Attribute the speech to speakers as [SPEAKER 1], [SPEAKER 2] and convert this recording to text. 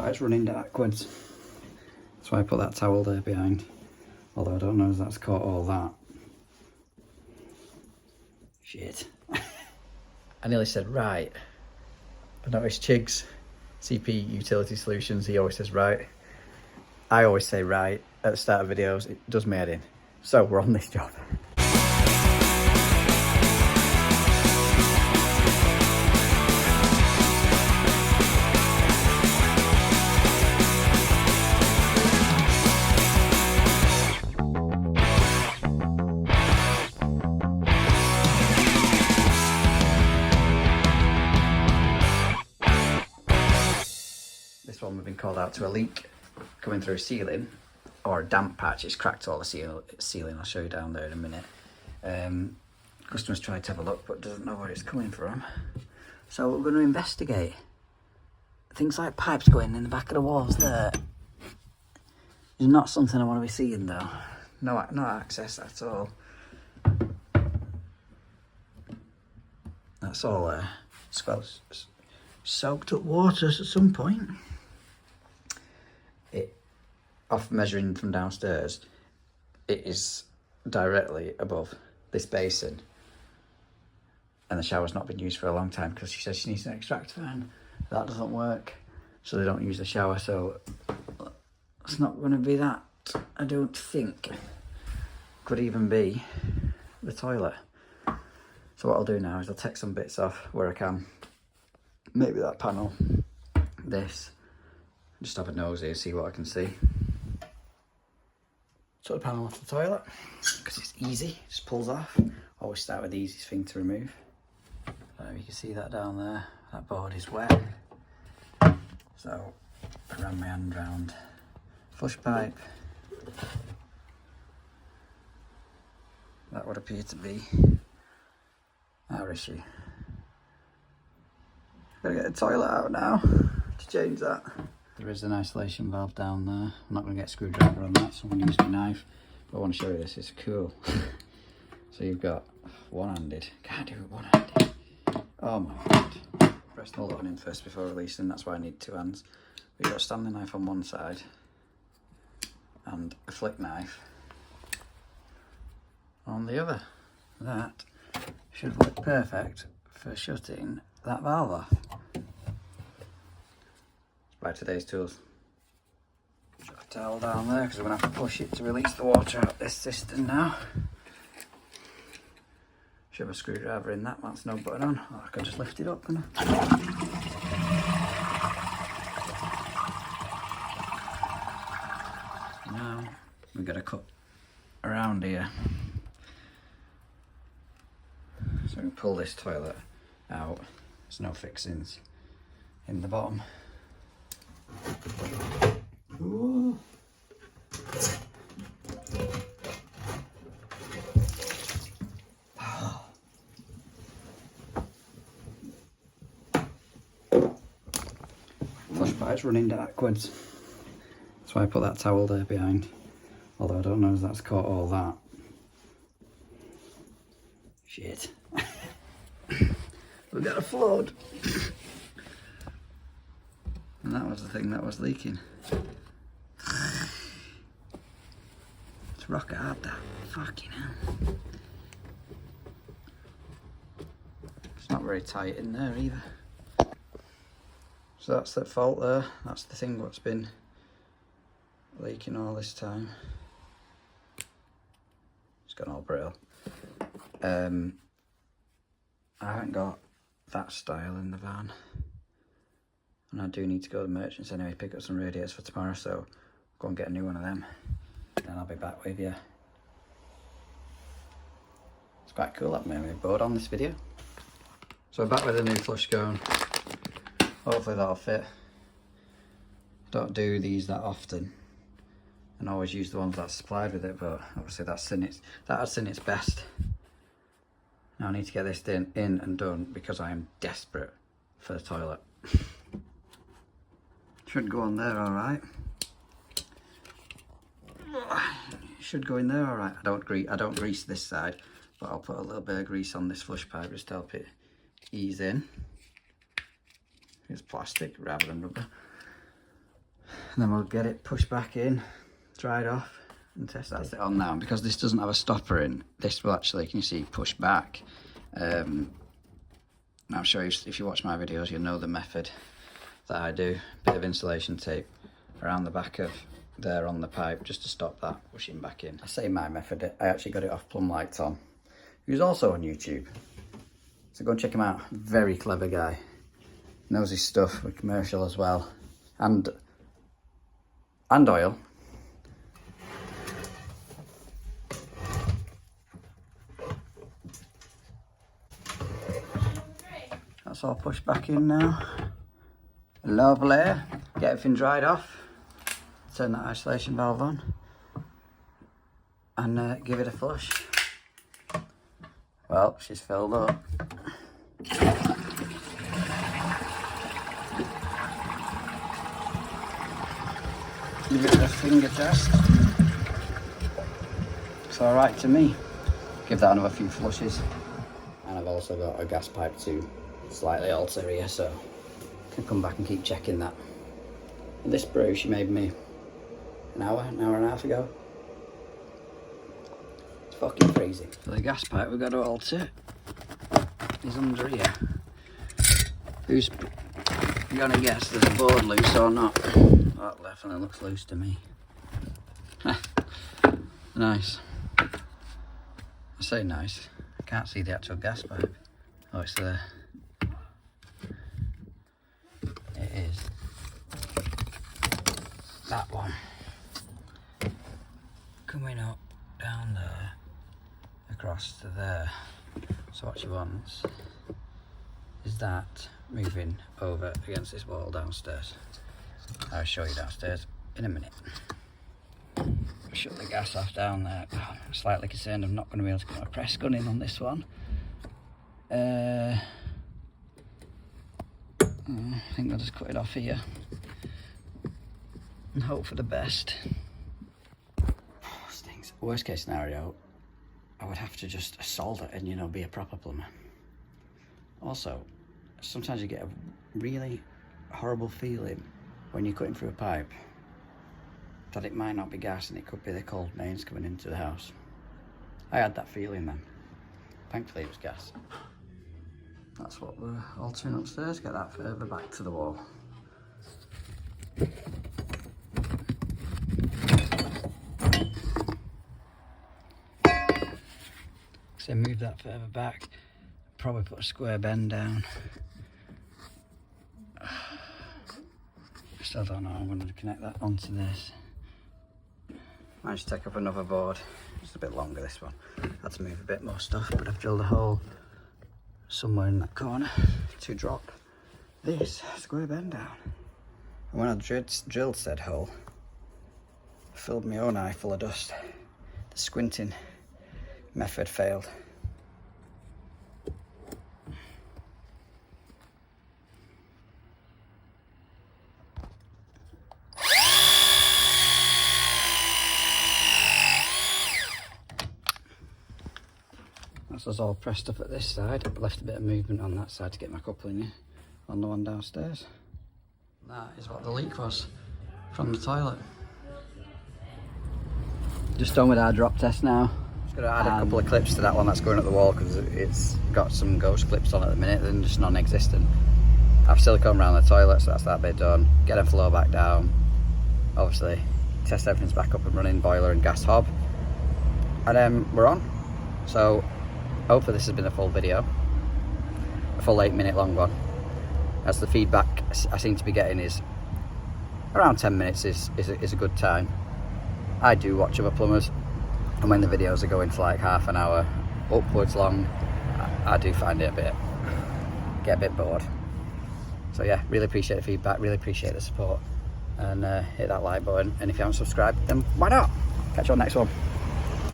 [SPEAKER 1] pipe's running backwards. That's why I put that towel there behind. Although I don't know if that's caught all that. Shit. I nearly said right. I noticed Chig's CP Utility Solutions, he always says right. I always say right at the start of videos. It does me head in. So we're on this job. This one we've been called out to a leak coming through ceiling, or a damp patch. It's cracked all the ceiling. I'll show you down there in a minute. Customers tried to have a look but doesn't know where it's coming from. So we're going to investigate. Things like pipes going in the back of the walls there is not something I want to be seeing though. No access at all. That's all soaked up water at some point. Off measuring from downstairs, it is directly above this basin, and the shower's not been used for a long time because she says she needs an extract fan. That doesn't work, so they don't use the shower. So it's not going to be that. I don't think. Could even be the toilet. So what I'll do now is I'll take some bits off where I can. Maybe that panel, this. Just have a nosy and see what I can see. Took the panel off the toilet because it's easy, just pulls off. Always start with the easiest thing to remove. I don't know if you can see that down there. That board is wet. So I ran my hand round flush pipe. That would appear to be our issue. Gotta get the toilet out now to change that. There is an isolation valve down there. I'm not going to get a screwdriver on that, so I'm going to use my knife. But I want to show you this, it's cool. So you've got one-handed. Can't do it one-handed. Oh my god. Press the button in first before releasing, that's why I need two hands. But you've got a standing knife on one side and a flick knife on the other. That should work perfect for shutting that valve off. By today's tools. Put a towel down there because we're going to have to push it to release the water out this cistern now. Should have a screwdriver in that, that's no button on. Oh, I could just lift it up, couldn't I? Now we've got to cut around here. So we can pull this toilet out. There's no fixings in the bottom. Ooh. Flush pipe's running backwards. That's why I put that towel there behind. Although I don't know if that's caught all that. Shit. We've got a flood. And that was the thing that was leaking. It's rock hard, that. Fucking hell. It's not very tight in there either. So that's the fault there. That's the thing what's been leaking all this time. It's gone all brittle. I haven't got that style in the van. And I do need to go to the merchants anyway, pick up some radiators for tomorrow, so go and get a new one of them. Then I'll be back with you. It's quite cool that made me bored on this video. So we're back with a new flush cone. Hopefully that'll fit. Don't do these that often. And always use the ones that's supplied with it, but obviously that's in its best. Now I need to get this in and done because I am desperate for the toilet. Should go on there all right. Should go in there all right. I don't grease this side, but I'll put a little bit of grease on this flush pipe just to help it ease in. It's plastic rather than rubber. And then we'll get it pushed back in, dried off, and test it on now. And because this doesn't have a stopper in, this will actually, can you see, push back. I'm sure if you watch my videos, you'll know the method that I do. Bit of insulation tape around the back of there on the pipe, just to stop that pushing back in. I say my method, I actually got it off Plumber, who's also on YouTube. So go and check him out. Very clever guy. Knows his stuff with commercial as well. And oil. That's all pushed back in now. Lovely. Get everything dried off. Turn that isolation valve on. And give it a flush. Well, she's filled up. Give it a finger test. It's alright to me. Give that another few flushes. And I've also got a gas pipe to slightly alter here, so I can come back and keep checking that. And this brew she made me an hour and a half ago. It's fucking crazy. So the gas pipe we've got to alter is under here. Who's gonna guess there's a board loose or not? That definitely looks loose to me. Nice. I say nice. I can't see the actual gas pipe. Oh, it's there. It is. That one. Coming up, down there, across to there. So what she wants is that moving over against this wall downstairs. I'll show you downstairs in a minute. Shut the gas off down there. I'm slightly concerned I'm not going to be able to get my press gun in on this one. I think I'll just cut it off here and hope for the best. Stings. Worst case scenario, I would have to just solder and, you know, be a proper plumber. Also, sometimes you get a really horrible feeling when you're cutting through a pipe that it might not be gas and it could be the cold mains coming into the house. I had that feeling then. Thankfully it was gas. That's what we're altering upstairs, get that further back to the wall. So move that further back, probably put a square bend down. Still don't know how I'm going to connect that onto this. Managed to take up another board. It's a bit longer, this one. Had to move a bit more stuff, but I've drilled a hole somewhere in that corner to drop this square bend down. And when I drilled said hole, I filled my own eye full of dust. The squinting method failed. That's us all pressed up at this side. I've left a bit of movement on that side to get my coupling in on the one downstairs. That is what the leak was from the toilet. Just done with our drop test now. Just going to add a couple of clips to that one that's going up the wall because it's got some ghost clips on at the minute. They're just non-existent. I've silicone around the toilet, so that's that bit done. Get a flow back down. Obviously, test everything's back up and running, boiler and gas hob. And then we're on. So hopefully this has been a full video, a full 8-minute long one, as the feedback I seem to be getting is around 10 minutes is a good time. I do watch other plumbers, and when the videos are going for like half an hour upwards long, I do find it get a bit bored. So yeah, really appreciate the feedback, really appreciate the support, and hit that like button, and if you haven't subscribed, then why not? Catch you on the next one.